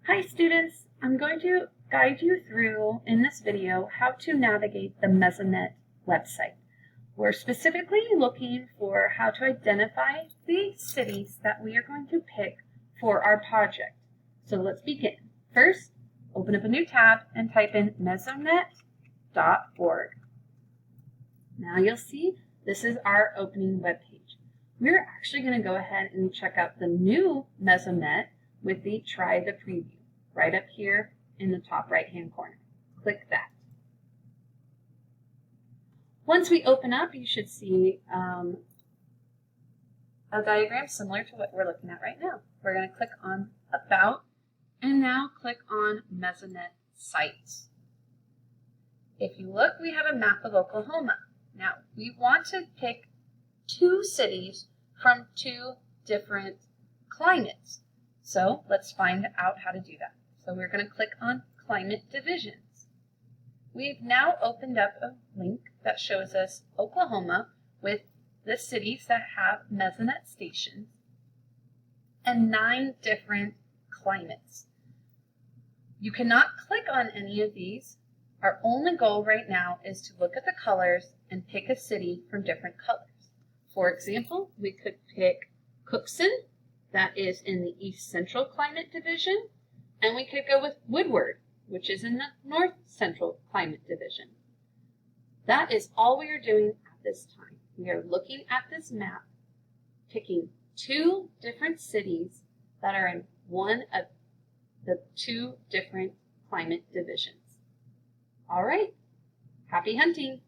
Hi students, I'm going to guide you through in this video how to navigate the Mesonet website. We're specifically looking for how to identify the cities that we are going to pick for our project. So let's begin. First, open up a new tab and type in mesonet.org. Now you'll see this is our opening web page. We're actually going to go ahead and check out the new Mesonet with the Try the Preview right up here in the top right hand corner. Click that. Once we open up, you should see a diagram similar to what we're looking at right now. We're going to click on About and now click on Mesonet Sites. If you look, we have a map of Oklahoma. Now, we want to pick two cities from two different climates. So let's find out how to do that. So we're going to click on Climate Divisions. We've now opened up a link that shows us Oklahoma with the cities that have Mesonet stations and 9 different climates. You cannot click on any of these. Our only goal right now is to look at the colors and pick a city from different colors. For example, we could pick Cookson, that is in the East Central Climate Division, and we could go with Woodward, which is in the North Central Climate Division. That is all we are doing at this time. We are looking at this map, picking 2 different cities that are in one of the 2 different climate divisions. All right, happy hunting!